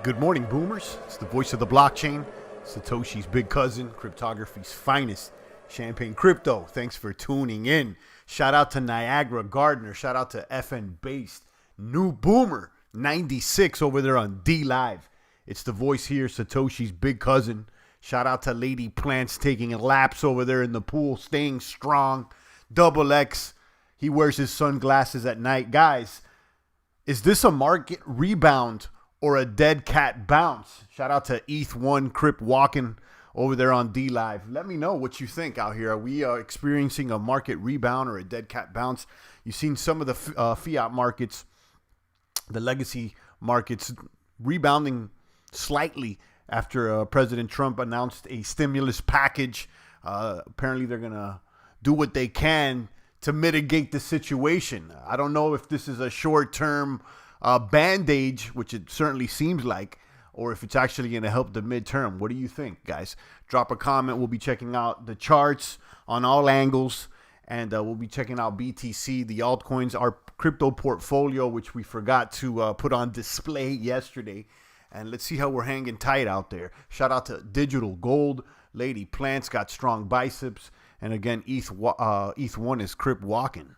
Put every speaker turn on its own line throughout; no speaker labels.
Good morning, boomers. It's the voice of the blockchain, Satoshi's big cousin, cryptography's finest, Champagne Crypto. Thanks for tuning in. Shout out to Niagara Gardner. Shout out to FN Based. New Boomer 96 over there on D Live. It's the voice here, Satoshi's big cousin. Shout out to Lady Plants taking laps over there in the pool, staying strong. Double X. He wears his sunglasses at night. Guys, is this a market rebound or a dead cat bounce? Shout out to ETH1 Crip walking over there on D Live. Let me know what you think out here. Are we experiencing a market rebound or a dead cat bounce? You've seen some of the fiat markets, the legacy markets, rebounding slightly after President Trump announced a stimulus package. Apparently they're going to do what they can to mitigate the situation. I don't know if this is a short-term band-aid, which it certainly seems like, or if it's actually going to help the midterm. What do you think, guys? Drop a comment. We'll be checking out the charts on all angles, and we'll be checking out BTC, the altcoins, our crypto portfolio, which we forgot to put on display yesterday. And let's see how we're hanging tight out there. Shout out to Digital Gold. Lady Plants got strong biceps. And again, ETH1 is Crip walking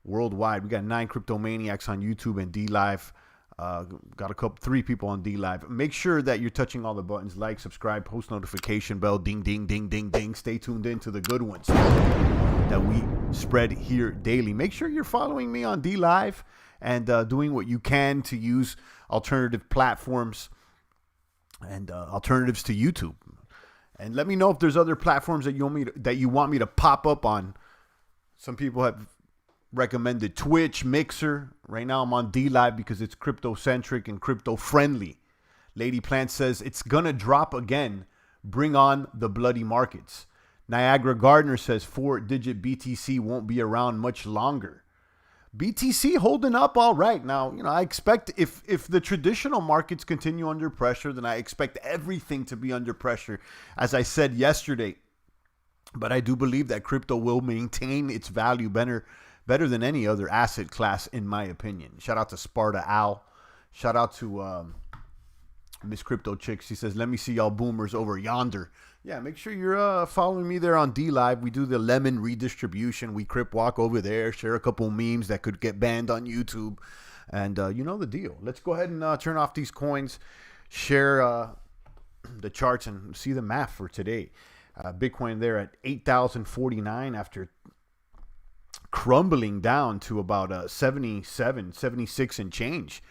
worldwide. We got 9 cryptomaniacs on YouTube and D Live. Got 3 people on D Live. Make sure that you're touching all the buttons: like, subscribe, post notification bell, ding, ding, ding, ding, ding. Stay tuned in to the good ones that we spread here daily. Make sure you're following me on D Live and doing what you can to use alternative platforms and alternatives to YouTube. And let me know if there's other platforms that you want me to pop up on. Some people have recommended Twitch, Mixer. Right now I'm on D Live because it's crypto-centric and crypto-friendly. Lady Plant says it's going to drop again. Bring on the bloody markets. Niagara Gardner says 4-digit BTC won't be around much longer. BTC holding up all right. Now, I expect if the traditional markets continue under pressure, then I expect everything to be under pressure, as I said yesterday. But I do believe that crypto will maintain its value better than any other asset class, in my opinion. Shout out to Sparta Al. Shout out to Miss Crypto Chick. She says, let me see y'all boomers over yonder. Yeah, make sure you're following me there on D Live. We do the lemon redistribution. We Crip walk over there, share a couple memes that could get banned on YouTube. And you know the deal. Let's go ahead and turn off these coins, share the charts, and see the math for today. Bitcoin there at 8,049 after crumbling down to about 77, 76 and change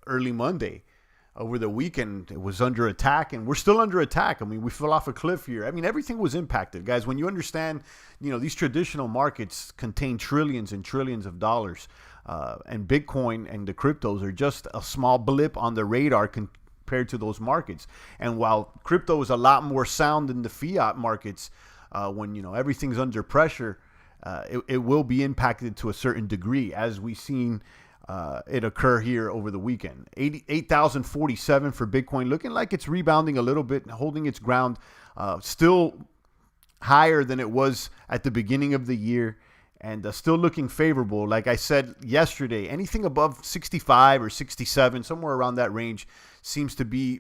early Monday. Over the weekend, it was under attack, and we're still under attack. I mean, we fell off a cliff here. I mean, everything was impacted. Guys, when you understand, these traditional markets contain trillions and trillions of dollars, and Bitcoin and the cryptos are just a small blip on the radar compared to those markets. And while crypto is a lot more sound than the fiat markets, when, everything's under pressure, it will be impacted to a certain degree, as we've seen it occur here over the weekend. 8,047 for Bitcoin, looking like it's rebounding a little bit and holding its ground, still higher than it was at the beginning of the year, and still looking favorable. Like I said yesterday, anything above 65 or 67, somewhere around that range, seems to be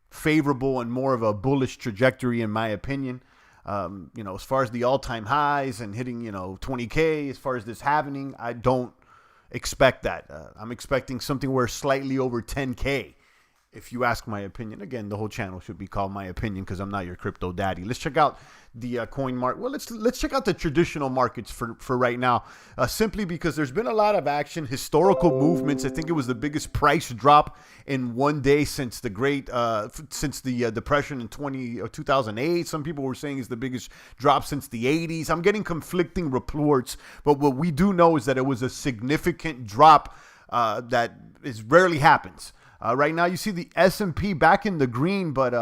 favorable and more of a bullish trajectory, in my opinion. As far as the all-time highs and hitting, 20K, as far as this happening, I don't expect that. I'm expecting something where slightly over 10K, if you ask my opinion. Again, the whole channel should be called My Opinion because I'm not your crypto daddy. Let's check out the coin market. Well, let's check out the traditional markets for right now, simply because there's been a lot of action, historical movements. I think it was the biggest price drop in one day since the depression in 2008. Some people were saying it's the biggest drop since the 80s. I'm getting conflicting reports, but what we do know is that it was a significant drop that rarely happens. Right now, you see the S&P back in the green, but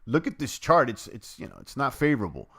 look at this chart. It's not favorable.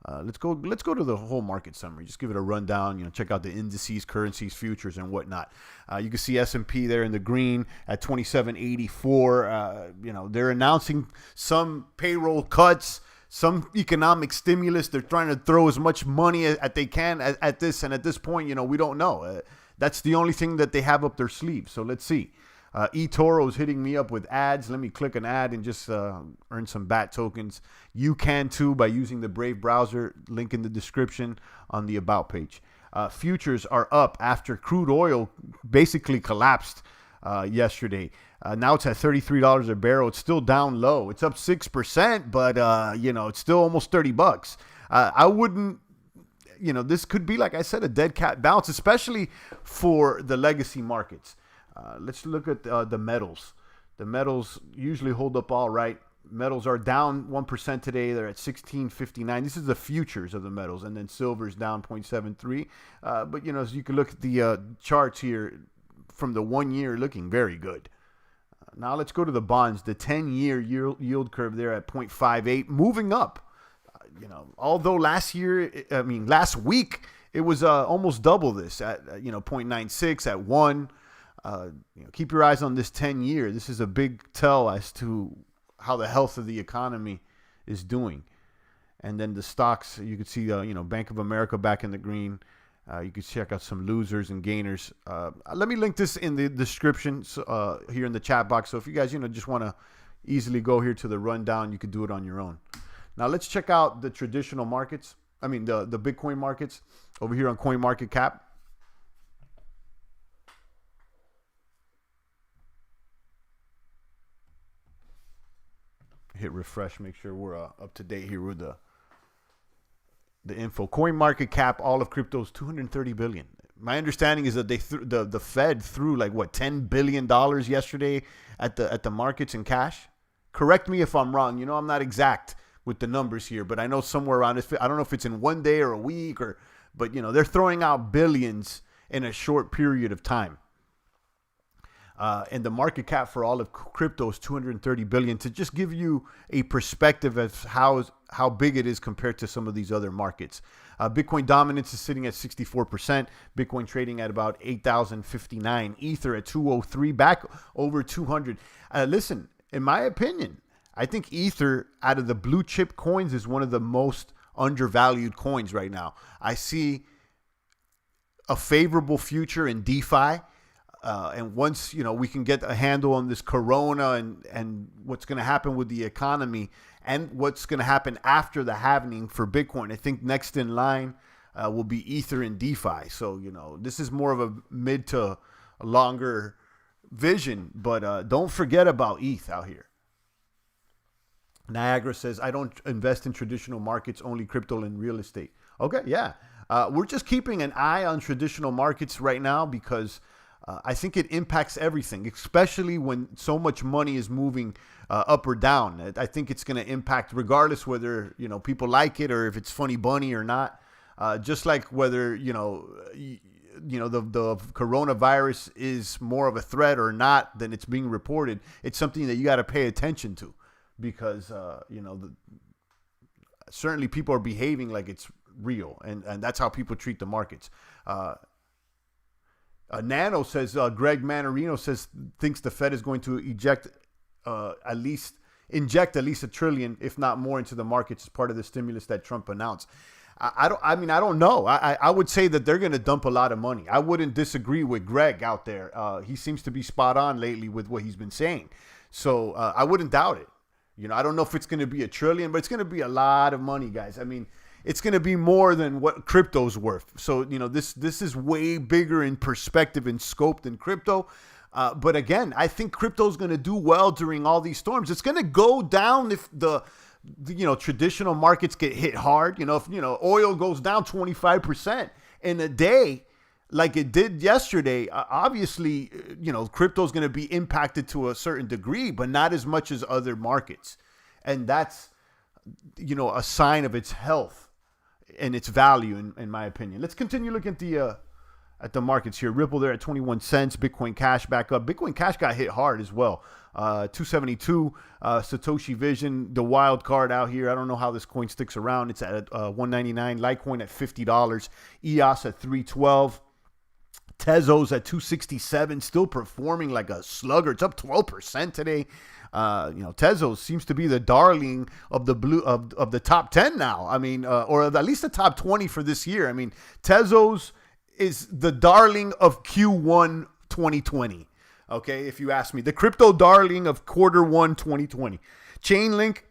Let's go to the whole market summary. Just give it a rundown. Check out the indices, currencies, futures, and whatnot. You can see S&P there in the green at 2784. They're announcing some payroll cuts, some economic stimulus. They're trying to throw as much money as they can at this, and at this point, we don't know. That's the only thing that they have up their sleeve. So let's see. eToro's hitting me up with ads. Let me click an ad and just earn some BAT tokens. You can too by using the Brave browser. Link in the description on the About page. Futures are up after crude oil basically collapsed yesterday. Now it's at $33 a barrel. It's still down low. It's up 6%, but it's still almost $30. I wouldn't. This could be, like I said, a dead cat bounce, especially for the legacy markets. Let's look at the metals. The metals usually hold up all right. Metals are down 1% today. They're at 16.59. This is the futures of the metals, and then silver's down 0.73. But as you can look at the charts here from the 1 year, looking very good. Now let's go to the bonds. The 10-year yield curve there at 0.58, moving up. Although last week it was almost double this at 0.96 at 1. Keep your eyes on this 10-year. This is a big tell as to how the health of the economy is doing. And then the stocks, you can see Bank of America back in the green. You can check out some losers and gainers. Let me link this in the description here in the chat box. So if you guys just want to easily go here to the rundown, you can do it on your own. Now let's check out the traditional markets. The Bitcoin markets over here on CoinMarketCap. Hit refresh, make sure we're up to date here with the info. CoinMarketCap, all of crypto's $230 billion. My understanding is that the Fed threw $10 billion yesterday at the markets in cash. Correct me if I'm wrong. I'm not exact with the numbers here, but I know somewhere around it. I don't know if it's in 1 day or a week but they're throwing out billions in a short period of time. And the market cap for all of crypto is $230 billion, to just give you a perspective of how big it is compared to some of these other markets. Bitcoin dominance is sitting at 64%. Bitcoin trading at about 8,059. Ether at 203, back over 200. Listen, in my opinion, I think Ether, out of the blue chip coins, is one of the most undervalued coins right now. I see a favorable future in DeFi. And once, we can get a handle on this corona and what's going to happen with the economy and what's going to happen after the halving for Bitcoin, I think next in line will be Ether and DeFi. So, this is more of a mid to longer vision, but don't forget about ETH out here. Niagara says, I don't invest in traditional markets, only crypto and real estate. Okay, yeah. We're just keeping an eye on traditional markets right now because I think it impacts everything, especially when so much money is moving up or down. I think it's going to impact regardless whether, people like it or if it's funny bunny or not. Just like whether, the coronavirus is more of a threat or not than it's being reported. It's something that you got to pay attention to because, certainly people are behaving like it's real. And that's how people treat the markets. Nano says, Greg Manarino says, thinks the Fed is going to inject at least $1 trillion, if not more, into the markets as part of the stimulus that Trump announced. I don't know. I would say that they're going to dump a lot of money. I wouldn't disagree with Greg out there. He seems to be spot on lately with what he's been saying. So I wouldn't doubt it. I don't know if it's going to be $1 trillion, but it's going to be a lot of money, guys. It's going to be more than what crypto's worth. So, this is way bigger in perspective and scope than crypto. But again, I think crypto's going to do well during all these storms. It's going to go down if the traditional markets get hit hard. If oil goes down 25% in a day like it did yesterday, obviously, crypto's going to be impacted to a certain degree, but not as much as other markets. And that's, a sign of its health and its value, in my opinion. Let's continue looking at the markets here. Ripple there at 21 cents. Bitcoin Cash back up. Bitcoin Cash got hit hard as well. 272. Satoshi Vision, the wild card out here. I don't know how this coin sticks around. It's at 199. Litecoin at $50. EOS at 312. Tezos at 267, still performing like a slugger. It's up 12% today. Tezos seems to be the darling of the top 10 now. Or at least the top 20 for this year. Tezos is the darling of Q1 2020. Okay, if you ask me, the crypto darling of Q1 2020. Chainlink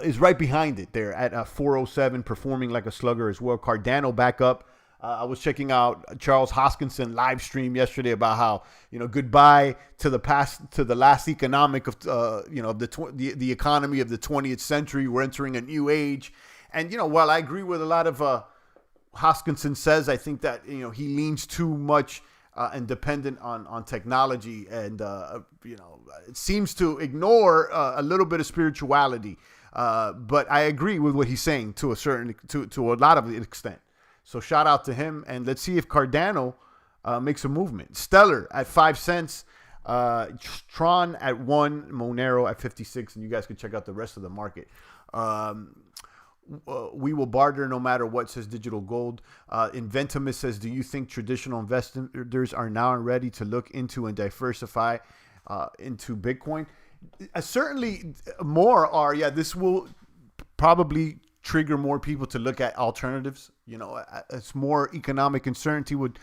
is right behind it there at 407, performing like a slugger as well. Cardano back up. I was checking out Charles Hoskinson live stream yesterday about how, goodbye to the past, to the last economic of, the economy of the 20th century. We're entering a new age. And, while I agree with a lot of Hoskinson says, I think that, he leans too much and dependent on technology. And, it seems to ignore a little bit of spirituality. But I agree with what he's saying to a lot of extent. So shout out to him, and let's see if Cardano makes a movement. Stellar at 5 cents, Tron at 1, Monero at 56, and you guys can check out the rest of the market. We will barter no matter what, says Digital Gold. Inventimus says, do you think traditional investors are now ready to look into and diversify into Bitcoin? Certainly more are. Yeah, this will probably trigger more people to look at alternatives. It's more economic uncertainty would,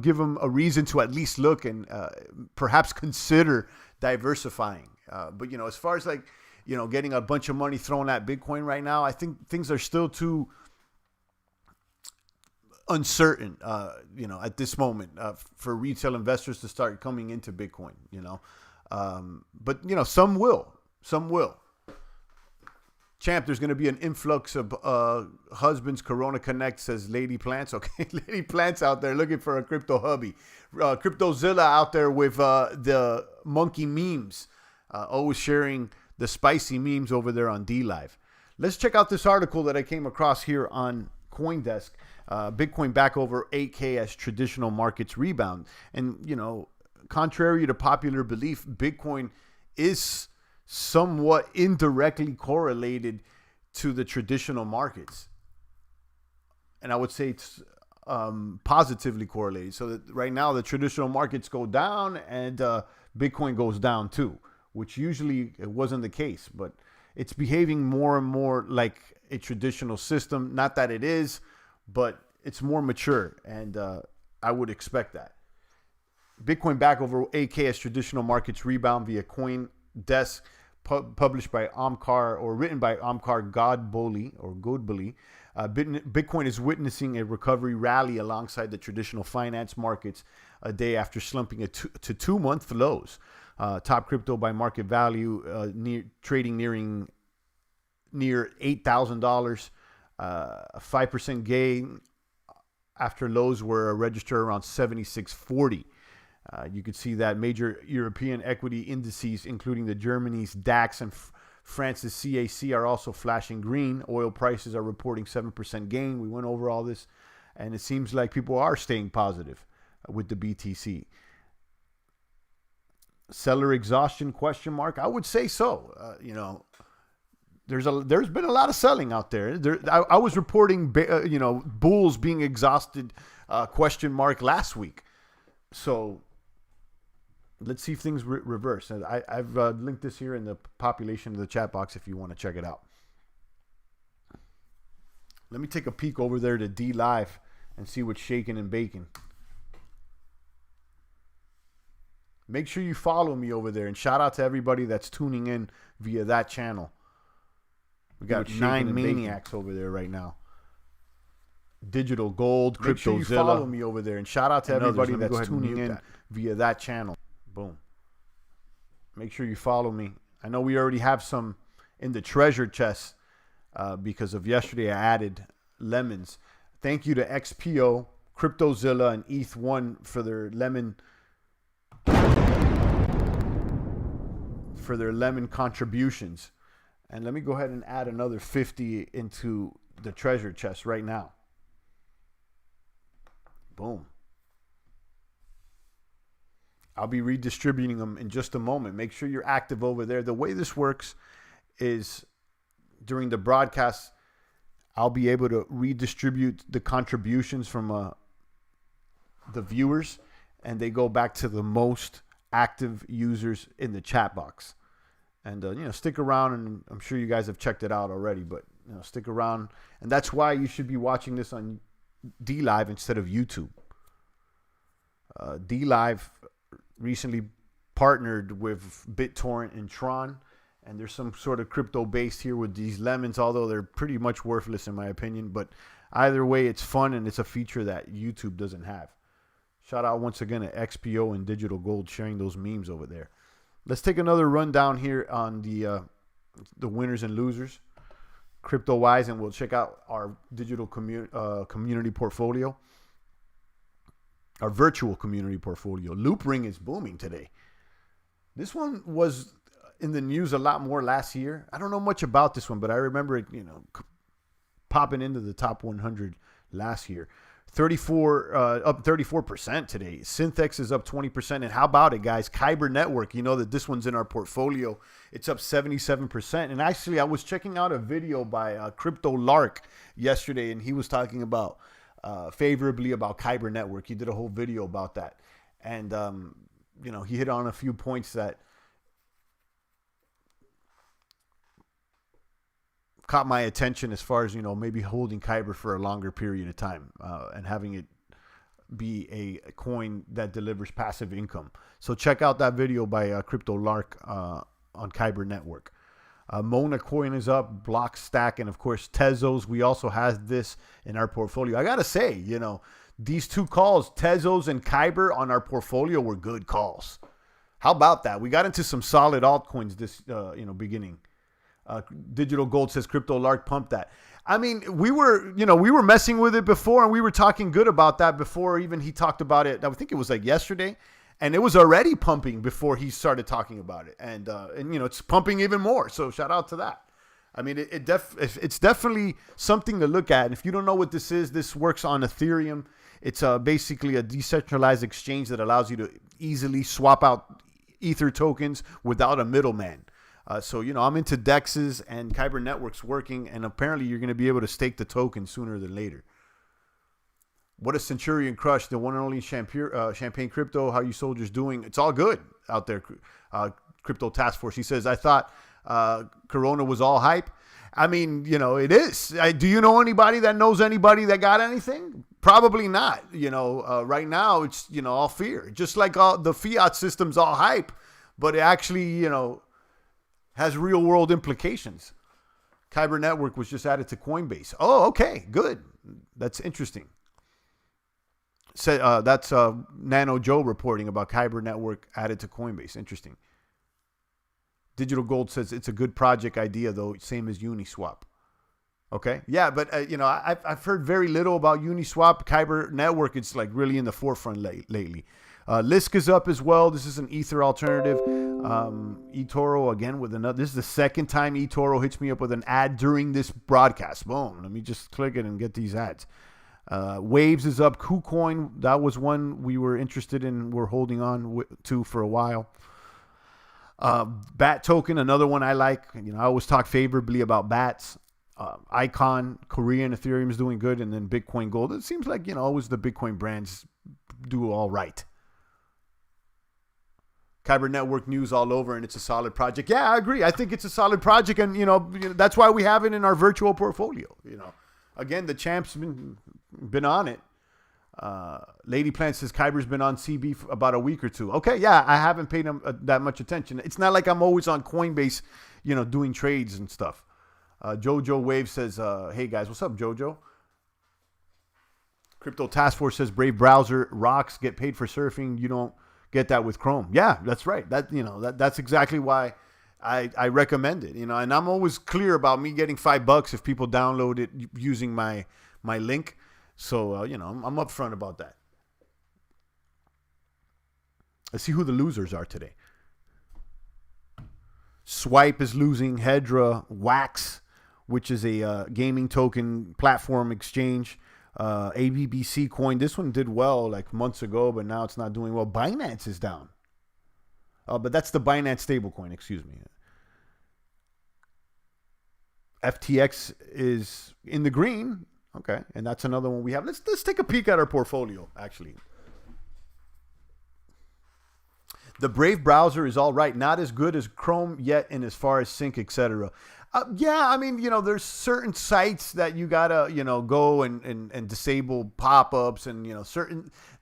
give them a reason to at least look and perhaps consider diversifying. But, as far as getting a bunch of money thrown at Bitcoin right now, I think things are still too uncertain, at this moment for retail investors to start coming into Bitcoin, but, some will. Champ, there's going to be an influx of husbands. Corona Connect, says Lady Plants. Okay, Lady Plants out there looking for a crypto hubby. CryptoZilla out there with the monkey memes. Always sharing the spicy memes over there on DLive. Let's check out this article that I came across here on CoinDesk. Bitcoin back over 8K as traditional markets rebound. And, contrary to popular belief, Bitcoin is somewhat indirectly correlated to the traditional markets. And I would say it's positively correlated. So that right now the traditional markets go down and Bitcoin goes down too, which usually it wasn't the case, but it's behaving more and more like a traditional system. Not that it is, but it's more mature, and I would expect that. Bitcoin back over 8K as traditional markets rebound via CoinDesk. Published by Omkar, or written by Omkar Godboli. Bitcoin is witnessing a recovery rally alongside the traditional finance markets a day after slumping to 2-month lows. Top crypto by market value, trading near $8,000, a 5% gain after lows were registered around 76.40. You could see that major European equity indices, including the Germany's DAX and France's CAC, are also flashing green. Oil prices are reporting 7% gain. We went over all this, and it seems like people are staying positive with the BTC. Seller exhaustion, question mark? I would say so. There's been a lot of selling out there. I was reporting, bulls being exhausted, question mark, last week. So let's see if things reverse. I've linked this here in the population of the chat box if you want to check it out. Let me take a peek over there to DLive and see what's shaking and baking. Make sure you follow me over there, and shout out to everybody that's tuning in via that channel. We got 9 maniacs over there right now. Digital Gold, CryptoZilla. Make sure you follow me over there, and shout out to everybody that's tuning in via that channel. Boom. Make sure you follow me. I know we already have some in the treasure chest because of yesterday. I added lemons. Thank you to XPO, CryptoZilla, and ETH1 for their lemon contributions. And let me go ahead and add another 50 into the treasure chest right now. Boom. I'll be redistributing them in just a moment. Make sure you're active over there. The way this works is during the broadcast, I'll be able to redistribute the contributions from the viewers, and they go back to the most active users in the chat box. And, stick around, and I'm sure you guys have checked it out already, but, stick around. And that's why you should be watching this on DLive instead of YouTube. DLive recently partnered with BitTorrent and Tron. And there's some sort of crypto based here with these lemons, although they're pretty much worthless in my opinion. But either way, it's fun and it's a feature that YouTube doesn't have. Shout out once again to XPO and Digital Gold sharing those memes over there. Let's take another rundown here on the winners and losers, crypto wise, and we'll check out our digital community portfolio, our virtual community portfolio. Loopring is booming today. This one was in the news a lot more last year. I don't know much about this one, but I remember it, popping into the top 100 last year. Up 34% today. Synthex is up 20%. And how about it, guys? Kyber Network, you know that this one's in our portfolio. It's up 77%. And actually, I was checking out a video by Crypto Lark yesterday, and he was talking about favorably about Kyber Network. He did a whole video about that. And, he hit on a few points that caught my attention as far as, maybe holding Kyber for a longer period of time and having it be a coin that delivers passive income. So check out that video by Crypto Lark on Kyber Network. Mona coin is up, Block Stack, and of course Tezos. We also have this in our portfolio. I gotta say, these two calls, Tezos and Kyber, on our portfolio were good calls. How about that? We got into some solid altcoins this beginning. Digital Gold says Crypto Lark pumped that. I mean, we were messing with it before, and we were talking good about that before even he talked about it. I think it was like yesterday, and it was already pumping before he started talking about it, and it's pumping even more. So shout out to that. I mean, it's definitely something to look at. And if you don't know what this is, this works on Ethereum. It's basically a decentralized exchange that allows you to easily swap out Ether tokens without a middleman. So, I'm into DEXs, and Kyber Network's working, and apparently you're going to be able to stake the token sooner than later. What is Centurion Crush, the one and only Champagne Crypto? How you soldiers doing? It's all good out there, Crypto Task Force. He says, I thought Corona was all hype. I mean, it is. Do you know anybody that knows anybody that got anything? Probably not. Right now it's, all fear. Just like all the fiat system's all hype, but it actually, has real world implications. Kyber Network was just added to Coinbase. Oh, okay, good. That's interesting. So that's Nano Joe reporting about Kyber Network added to Coinbase. Interesting. Digital Gold says it's a good project idea, though, same as Uniswap. Okay, yeah, but I've heard very little about Uniswap. Kyber Network, it's like really in the forefront lately. Lisk is up as well. This is an Ether alternative. eToro again with another. This is the second time eToro hits me up with an ad during this broadcast. Boom. Let me just click it and get these ads. Waves is up. KuCoin, that was one we were interested in. We're holding on to for a while. BAT token, another one I like. I always talk favorably about BATs. Icon, Korean, Ethereum is doing good, and then Bitcoin Gold. It seems like always the Bitcoin brands do all right. Kyber Network news all over, and it's a solid project. Yeah, I agree. I think it's a solid project, and that's why we have it in our virtual portfolio. Again, the champ's been on it. Lady Plant says Kyber's been on CB for about a week or two. Okay, yeah, I haven't paid him that much attention. It's not like I'm always on Coinbase, doing trades and stuff. Jojo Wave says, hey guys, what's up, Jojo? Crypto Task Force says Brave browser rocks, get paid for surfing. You don't get that with Chrome. Yeah, that's right. That's exactly why I recommend it. And I'm always clear about me getting $5 if people download it using my link. So I'm upfront about that. Let's see who the losers are today. Swipe is losing. Hedra, Wax, which is a gaming token platform exchange. ABBC coin. This one did well like months ago, but now it's not doing well. Binance is down. But that's the Binance stablecoin, excuse me. FTX is in the green. Okay, and that's another one we have. Let's take a peek at our portfolio, actually. The Brave browser is all right, not as good as Chrome yet, and as far as sync, etc. Yeah, I mean, there's certain sites that you gotta, go and disable pop-ups, and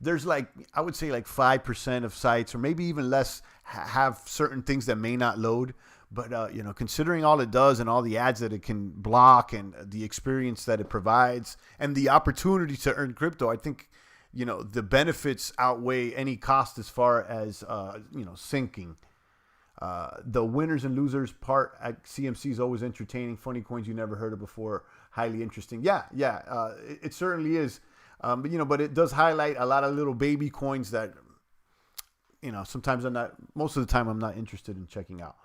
there's like, I would say like 5% of sites, or maybe even less, have certain things that may not load. But considering all it does and all the ads that it can block and the experience that it provides and the opportunity to earn crypto, I think the benefits outweigh any cost as far as syncing. The winners and losers part at CMC is always entertaining. Funny coins you never heard of before, highly interesting. Yeah, it certainly is. But it does highlight a lot of little baby coins that sometimes most of the time I'm not interested in checking out.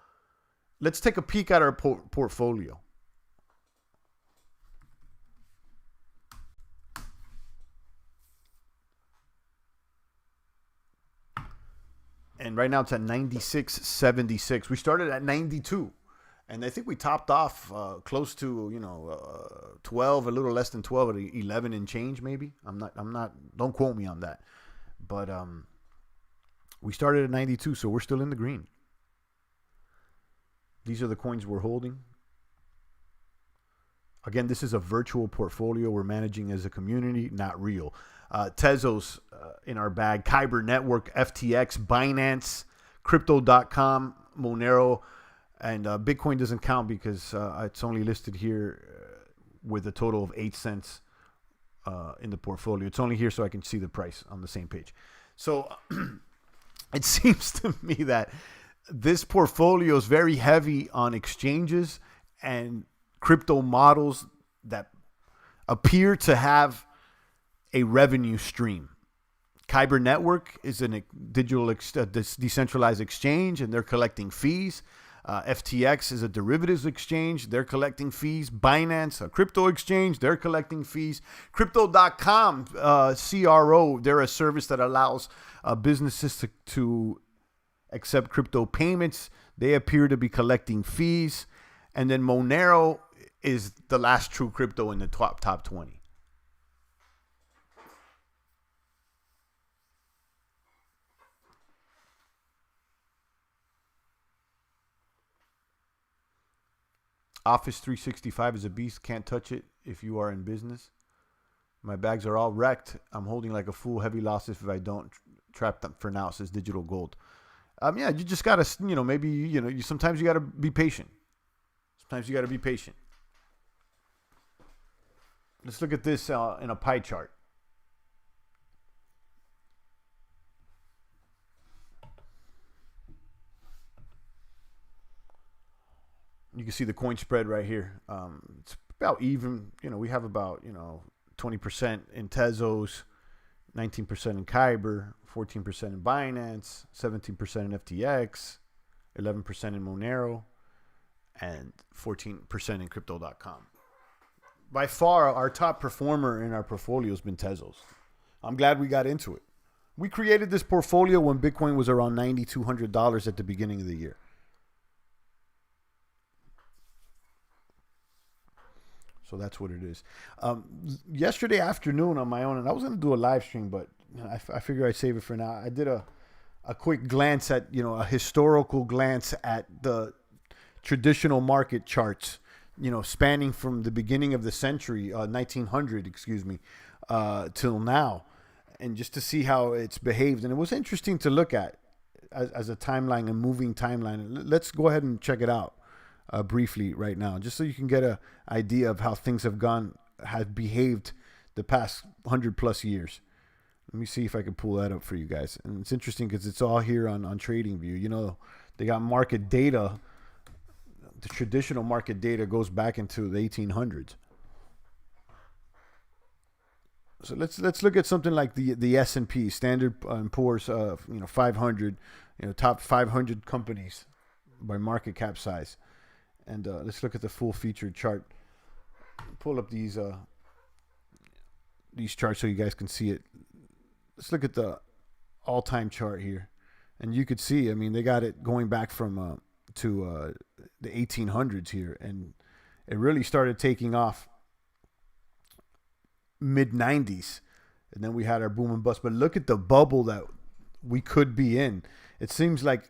Let's take a peek at our portfolio. And right now it's at 96.76. We started at 92. And I think we topped off close to 12, a little less than 12, at 11 and change maybe. I'm not. Don't quote me on that. But we started at 92, so we're still in the green. These are the coins we're holding. Again, this is a virtual portfolio we're managing as a community, not real. Tezos in our bag, Kyber Network, FTX, Binance, Crypto.com, Monero, and Bitcoin doesn't count because it's only listed here with a total of 8 cents in the portfolio. It's only here so I can see the price on the same page. So it seems to me that this portfolio is very heavy on exchanges and crypto models that appear to have a revenue stream. Kyber Network is a digital decentralized exchange, and they're collecting fees. FTX is a derivatives exchange. They're collecting fees. Binance, a crypto exchange, they're collecting fees. Crypto.com, CRO, they're a service that allows businesses to accept crypto payments. They appear to be collecting fees. And then Monero is the last true crypto in the top 20. Office 365 is a beast. Can't touch it if you are in business. My bags are all wrecked. I'm holding like a fool. Heavy losses if I don't trap them for now, says Digital Gold. Yeah, you just got to, maybe, sometimes you got to be patient. Sometimes you got to be patient. Let's look at this in a pie chart. You can see the coin spread right here. It's about even. We have about, 20% in Tezos, 19% in Kyber, 14% in Binance, 17% in FTX, 11% in Monero, and 14% in Crypto.com. By far, our top performer in our portfolio has been Tezos. I'm glad we got into it. We created this portfolio when Bitcoin was around $9,200 at the beginning of the year. So that's what it is. Yesterday afternoon on my own, and I was going to do a live stream, but I figure I'd save it for now. I did a quick glance at, a historical glance at the traditional market charts, spanning from the beginning of the century, 1900, till now, and just to see how it's behaved. And it was interesting to look at as a timeline, a moving timeline. Let's go ahead and check it out briefly right now, just so you can get an idea of how things have behaved the past 100+ years. Let me see if I can pull that up for you guys. And it's interesting because it's all here on TradingView. They got market data. The traditional market data goes back into the 1800s. So let's look at something like the S&P, Standard & Poor's, 500, top 500 companies by market cap size. And let's look at the full featured chart. Pull up these charts so you guys can see it. Let's look at the all-time chart here, and you could see. They got it going back from to the 1800s here, and it really started taking off mid 90s, and then we had our boom and bust. But look at the bubble that we could be in. It seems like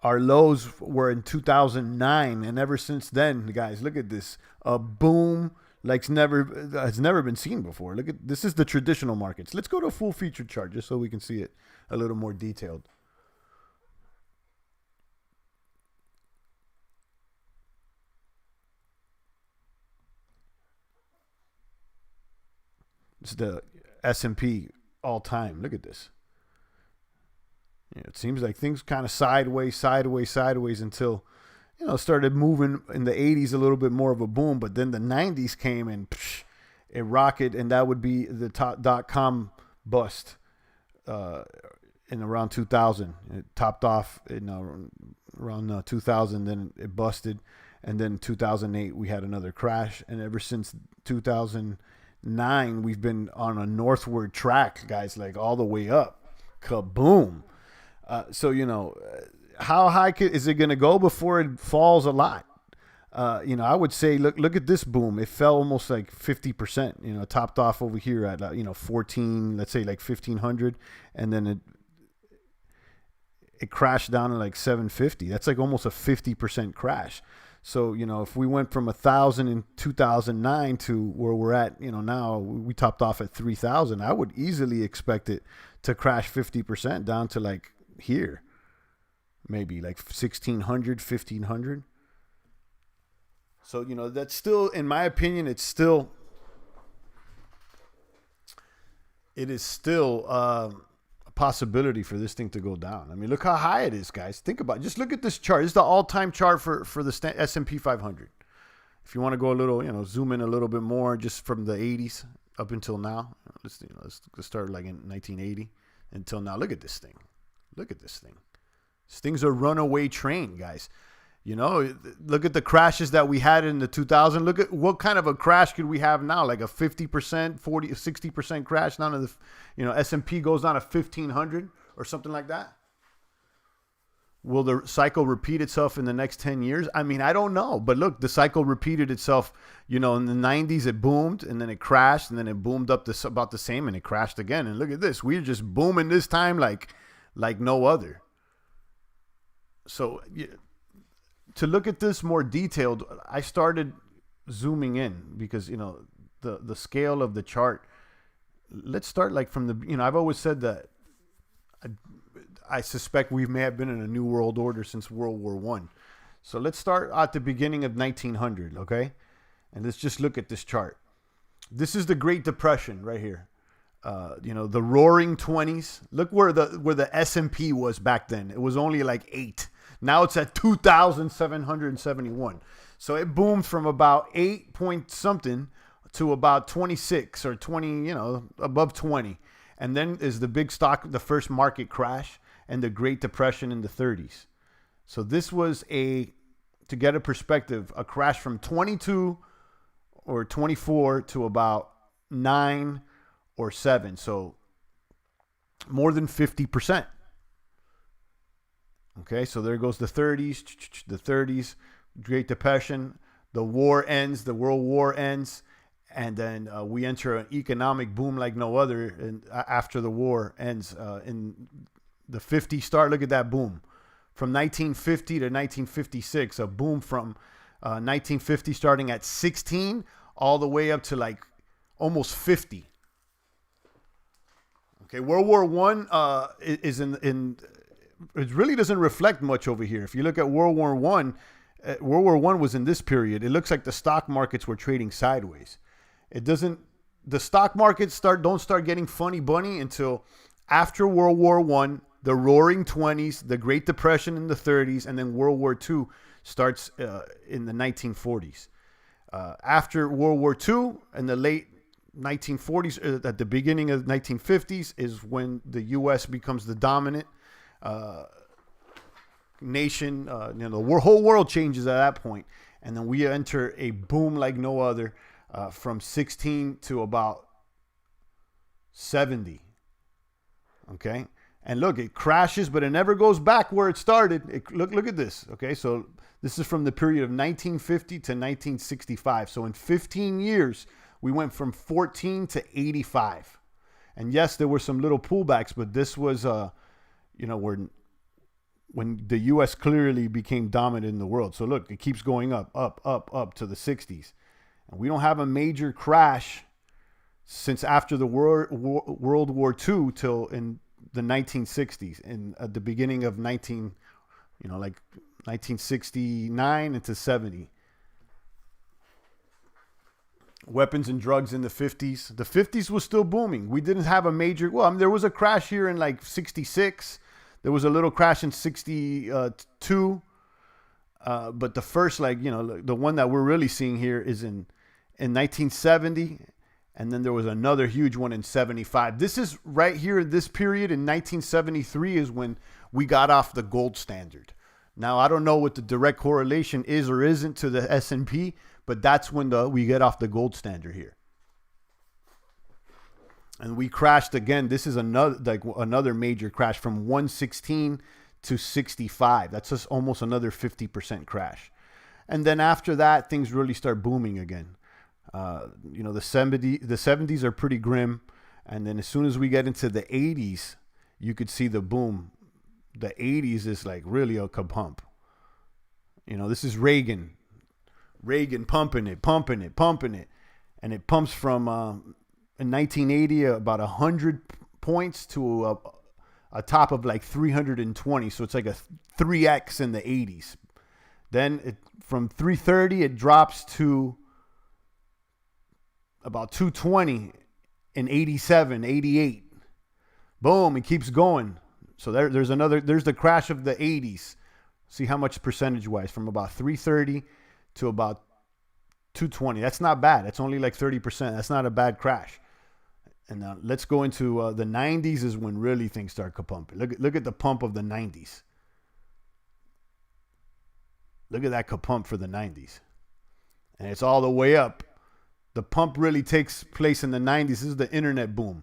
our lows were in 2009, and ever since then, guys, look at this. A boom has never been seen before. Look at this. Is the traditional markets. Let's go to a full featured chart just so we can see it a little more detailed. It's the S&P all time. Look at this. It seems like things kind of sideways until, started moving in the 80s, a little bit more of a boom. But then the 90s came and it rocketed, and that would be the .com bust in around 2000. It topped off in around 2000, then it busted. And then 2008, we had another crash. And ever since 2009, we've been on a northward track, guys, like all the way up. Kaboom. So, how high is it going to go before it falls a lot? I would say, look at this boom. It fell almost like 50%, topped off over here at, 14, let's say like 1500. And then it crashed down to like 750. That's like almost a 50% crash. So, if we went from 1,000 in 2009 to where we're at, now we topped off at 3,000, I would easily expect it to crash 50% down to like here, maybe like 1,600, 1,500. So, that's still, in my opinion, it is still a possibility for this thing to go down. I mean, look how high it is, guys. Think about it. Just look at this chart. This is the all-time chart for the S&P 500. If you want to go a little, zoom in a little bit more, just from the 80s up until now. Let's start like in 1980 until now. Look at this thing. Look at this thing. This thing's a runaway train, guys. Look at the crashes that we had in the 2000. Look at what kind of a crash could we have now, like a 50%, 40, 60% crash down to the, S&P goes down to 1,500 or something like that. Will the cycle repeat itself in the next 10 years? I mean, I don't know. But look, the cycle repeated itself. In the 90s, it boomed, and then it crashed, and then it boomed up about the same, and it crashed again. And look at this. We're just booming this time like no other. So to look at this more detailed, I started zooming in because, the scale of the chart. Let's start like from the, I've always said that I suspect we may have been in a new world order since World War I. So let's start at the beginning of 1900, okay? And let's just look at this chart. This is the Great Depression right here. The Roaring 20s. Look where the S&P was back then. It was only like 8. Now it's at 2,771. So it boomed from about 8 point something to about 26 or 20, above 20. And then is the first market crash and the Great Depression in the 30s. So this was to get a perspective, a crash from 22 or 24 to about 9 or 7. So more than 50%. Okay, so there goes the 30s, Great Depression, the war ends, the World War ends, and then we enter an economic boom like no other. And after the war ends, in the 50s start, look at that boom. From 1950 to 1956, a boom from 1950 starting at 16 all the way up to like almost 50. Okay, World War I is in it really doesn't reflect much over here. If you look at World War I was in this period. It looks like the stock markets were trading sideways. The stock markets don't start getting funny bunny until after World War I, the Roaring 20s, the Great Depression in the 30s, and then World War II starts in the 1940s. After World War II in the late 1940s, at the beginning of the 1950s is when the U.S. becomes the dominant nation. The whole world changes at that point, and then we enter a boom like no other from 16 to about 70. Okay, and look, it crashes, but it never goes back where it started. Look at this. Okay, so this is from the period of 1950 to 1965. So in 15 years, we went from 14 to 85. And yes, there were some little pullbacks, but this was when the U.S. clearly became dominant in the world. So look, it keeps going up, up, up, up to the 60s. And we don't have a major crash since after the World War II till in the 1960s, and at the beginning of 1969 into 70. Weapons and drugs in the 50s. The 50s was still booming. We didn't have a major, there was a crash here in like 66. There was a little crash in 62. But the first, the one that we're really seeing here is in 1970. And then there was another huge one in 75. This is right here, this period in 1973 is when we got off the gold standard. Now, I don't know what the direct correlation is or isn't to the S&P, but that's when we get off the gold standard here. And we crashed again. This is another major crash from 116 to 65. That's just almost another 50% crash. And then after that, things really start booming again. The 70s are pretty grim. And then as soon as we get into the 80s, you could see the boom. The 80s is like really a pump. This is Reagan pumping it. And it pumps from, in 1980, about 100 points to a top of like 320. So it's like a 3X in the 80s. Then from 330, it drops to about 220 in 87, 88. Boom, it keeps going. So there's the crash of the 80s. See how much percentage-wise, from about 330 to about 220. That's not bad. That's only like 30%. That's not a bad crash. And now let's go into the 90s is when really things start pumping. Look at the pump of the 90s. Look at that pump for the 90s. And it's all the way up. The pump really takes place in the 90s. This is the internet boom.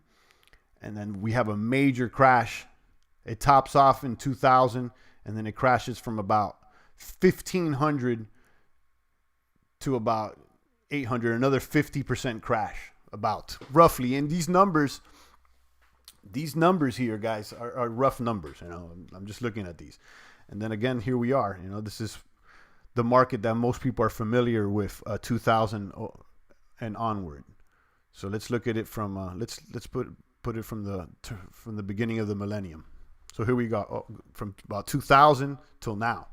And then we have a major crash. It tops off in 2000, and then it crashes from about 1,500 to about 800, another 50% crash, about roughly. And these numbers here, guys, are rough numbers. I'm just looking at these. And then again, here we are. This is the market that most people are familiar with, 2000 and onward. So let's look at it from let's put it from the beginning of the millennium. So here we go, from about 2000 till now.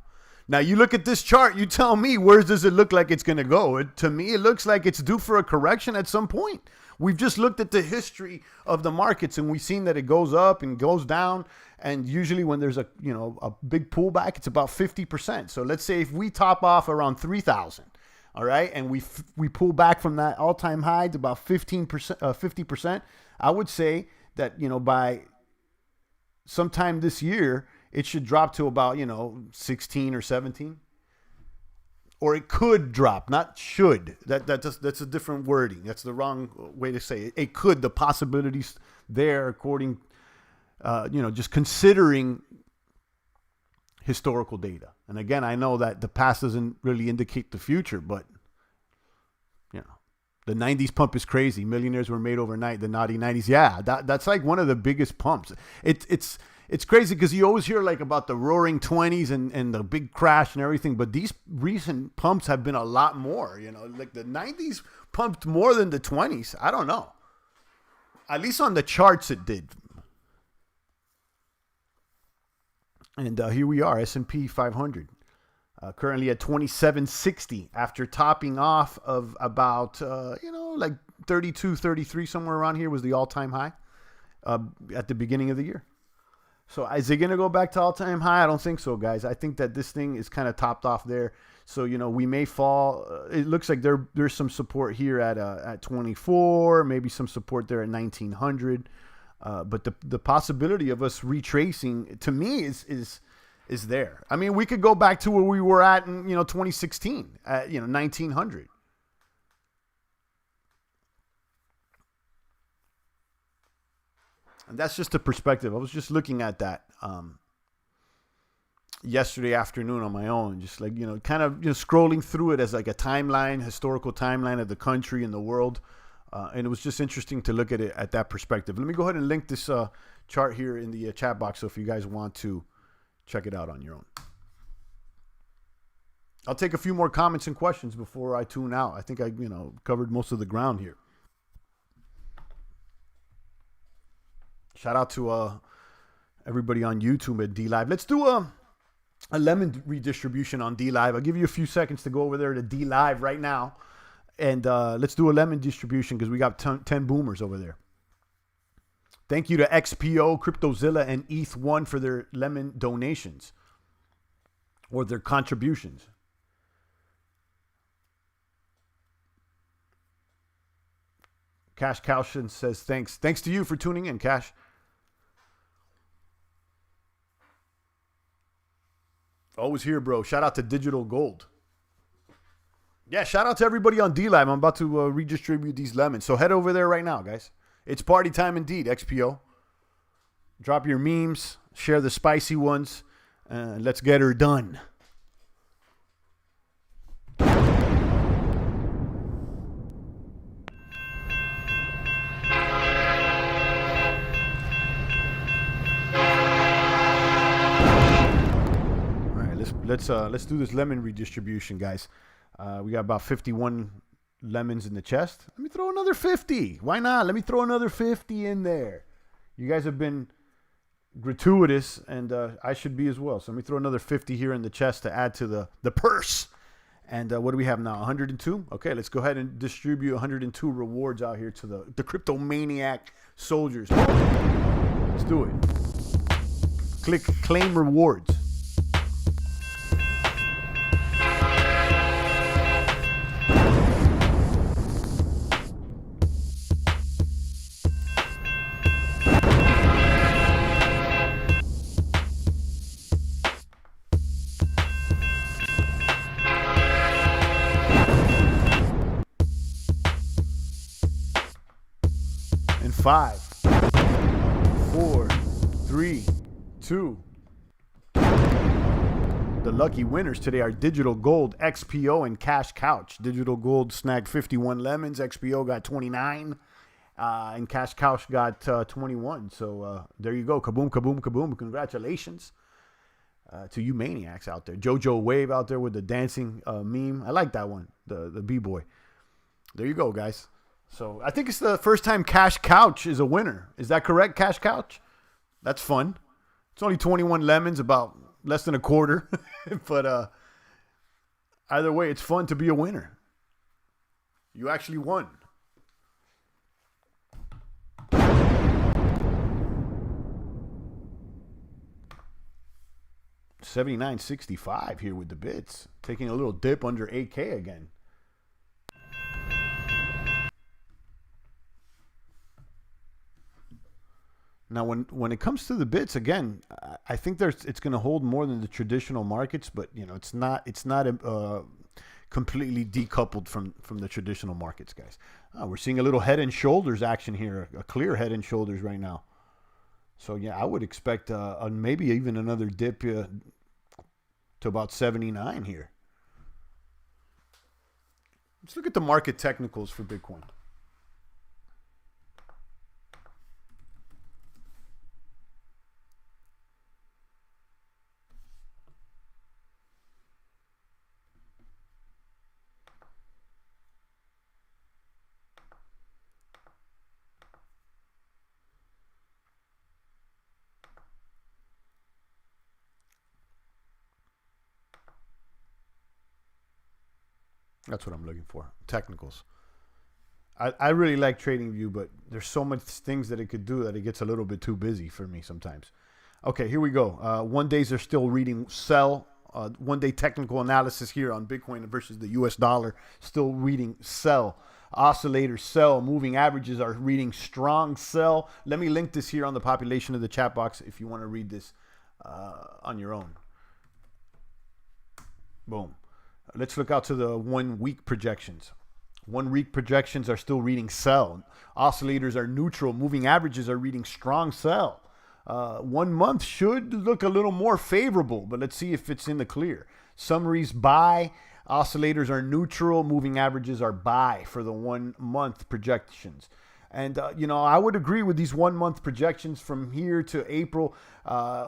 Now you look at this chart, you tell me, where does it look like it's going to go? To me, it looks like it's due for a correction at some point. We've just looked at the history of the markets, and we've seen that it goes up and goes down. And usually when there's a big pullback, it's about 50%. So let's say if we top off around 3,000, all right, and we pull back from that all-time high to about 50%, I would say that, by sometime this year, it should drop to about, 16 or 17. Or it could drop, not should. That's a different wording. That's the wrong way to say it. It could. The possibilities there, according, just considering historical data. And again, I know that the past doesn't really indicate the future, but, the 90s pump is crazy. Millionaires were made overnight. The naughty 90s. Yeah, that's like one of the biggest pumps. It's crazy because you always hear like about the roaring 20s and the big crash and everything. But these recent pumps have been a lot more, like the 90s pumped more than the 20s. I don't know. At least on the charts it did. And here we are, S&P 500. Currently at 2760 after topping off of about, like 32, 33, somewhere around here was the all-time high at the beginning of the year. So is it going to go back to all-time high? I don't think so, guys. I think that this thing is kind of topped off there. So, we may fall. It looks like there's some support here at 24, maybe some support there at 1900. But the possibility of us retracing, to me, is there. I mean, we could go back to where we were at in 2016 at 1900. And that's just a perspective. I was just looking at that yesterday afternoon on my own, just like kind of scrolling through it as like a timeline, historical timeline of the country and the world. And it was just interesting to look at it at that perspective. Let me go ahead and link this chart here in the chat box. So if you guys want to check it out on your own. I'll take a few more comments and questions before I tune out. I think I, covered most of the ground here. Shout out to everybody on YouTube at D Live. Let's do a lemon redistribution on D Live. I'll give you a few seconds to go over there to D Live right now. And let's do a lemon distribution because we got 10 boomers over there. Thank you to XPO, CryptoZilla, and ETH1 for their lemon donations or their contributions. Cash Caution says thanks. Thanks to you for tuning in, Cash. Always here, bro. Shout out to Digital Gold. Yeah, shout out to everybody on D-Live. I'm about to redistribute these lemons. So head over there right now, guys. It's party time indeed, XPO. Drop your memes. Share the spicy ones. Let's get her done. Let's do this lemon redistribution, guys. We got about 51 lemons in the chest. Let me throw another 50. Why not? Let me throw another 50 in there. You guys have been gratuitous, and I should be as well. So let me throw another 50 here in the chest to add to the purse. And what do we have now? 102? Okay, let's go ahead and distribute 102 rewards out here to the crypto maniac soldiers. Let's do it. Click claim rewards. In 5, 4, 3, 2. The lucky winners today are Digital Gold, XPO, and Cash Couch. Digital Gold snagged 51 lemons. XPO got 29. And Cash Couch got 21. So there you go. Kaboom, kaboom, kaboom. Congratulations to you maniacs out there. JoJo Wave out there with the dancing meme. I like that one, the B-boy. There you go, guys. So I think it's the first time Cash Couch is a winner. Is that correct, Cash Couch? That's fun. It's only 21 lemons, about less than a quarter. But either way, it's fun to be a winner. You actually won. $79.65 here with the bits. Taking a little dip under 8K again. Now, when it comes to the bits, again, I think it's going to hold more than the traditional markets, but it's not completely decoupled from the traditional markets, guys. We're seeing a little head and shoulders action here, a clear head and shoulders right now. So yeah, I would expect maybe even another dip to about 79 here. Let's look at the market technicals for Bitcoin. That's what I'm looking for. Technicals. I really like TradingView, but there's so much things that it could do that it gets a little bit too busy for me sometimes. Okay, here we go. 1 days are still reading sell. 1 day technical analysis here on Bitcoin versus the US dollar. Still reading sell. Oscillator sell. Moving averages are reading strong sell. Let me link this here on the population of the chat box if you want to read this on your own. Boom. Let's look out to the 1 week projections. 1 week projections are still reading sell. Oscillators are neutral. Moving averages are reading strong sell. 1 month should look a little more favorable, but let's see if it's in the clear. Summaries buy. Oscillators are neutral. Moving averages are buy for the 1 month projections. And, I would agree with these 1 month projections from here to April.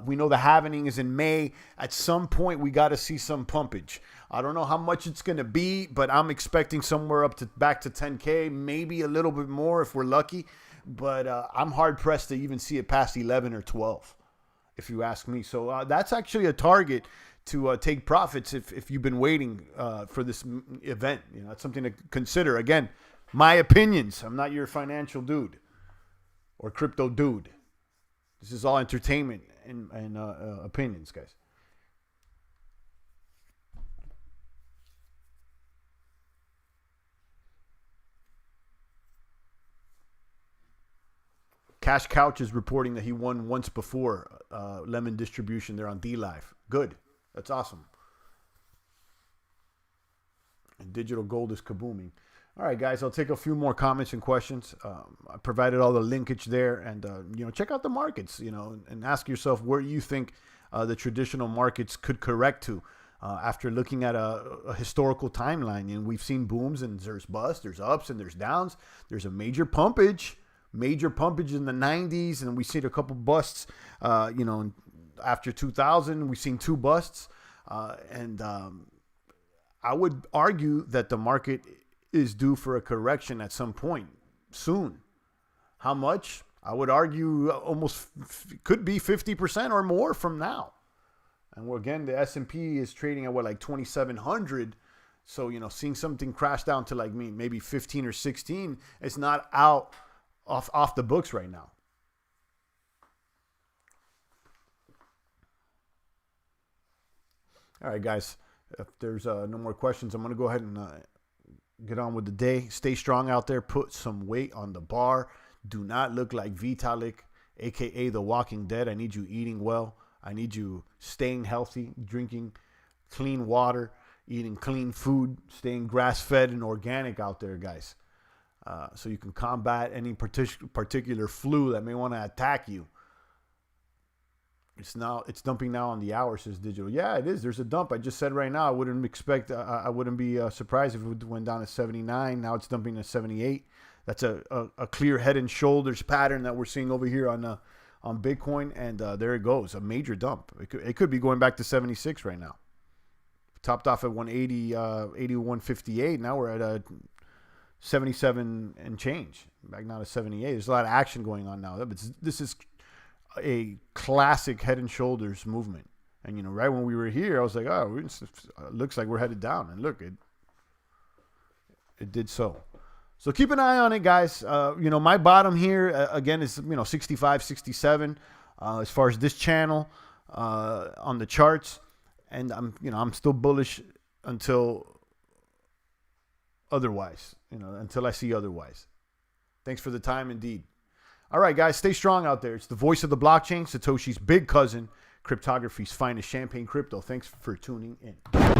We know the halvening is in May. At some point, we got to see some pumpage. I don't know how much it's going to be, but I'm expecting somewhere back to 10K, maybe a little bit more if we're lucky. But I'm hard pressed to even see it past 11 or 12, if you ask me. So that's actually a target to take profits if you've been waiting for this event. That's something to consider. Again, my opinions. I'm not your financial dude or crypto dude. This is all entertainment and opinions, guys. Cash Couch is reporting that he won once before Lemon Distribution. They're on D-Live. Good. That's awesome. And digital gold is kabooming. All right, guys, I'll take a few more comments and questions. I provided all the linkage there. And, check out the markets, and ask yourself where you think the traditional markets could correct to after looking at a historical timeline. And we've seen booms and there's busts, there's ups and there's downs. There's a major pumpage in the 90s. And we've seen a couple busts, after 2000. We've seen 2 busts. I would argue that the market is due for a correction at some point soon. How much? I would argue almost could be 50% or more from now. And again, the S&P is trading at like 2,700. So, seeing something crash down to like maybe 15 or 16, it's not out off the books right now. All right, guys, if there's no more questions, I'm going to go ahead and get on with the day. Stay strong out there. Put some weight on the bar. Do not look like Vitalik, a.k.a. The Walking Dead. I need you eating well. I need you staying healthy, drinking clean water, eating clean food, staying grass-fed and organic out there, guys. So you can combat any particular flu that may want to attack you. It's dumping now on the hour, says Digital. Yeah, it is. There's a dump. I just said right now, I wouldn't be surprised if it went down to 79. Now it's dumping to 78. That's a clear head and shoulders pattern that we're seeing over here on Bitcoin. And there it goes. A major dump. It could be going back to 76 right now. Topped off at 180, 81.58. Now we're at 77 and change. Back now to 78. There's a lot of action going on now. This is a classic head and shoulders movement. And, right when we were here, I was like, oh, it looks like we're headed down. And look, it did so. So keep an eye on it, guys. My bottom here, again, is, 65, 67 as far as this channel on the charts. And I'm still bullish until otherwise, until I see otherwise. Thanks for the time, indeed. All right, guys, stay strong out there. It's the voice of the blockchain, Satoshi's big cousin, cryptography's finest, Champagne Crypto. Thanks for tuning in.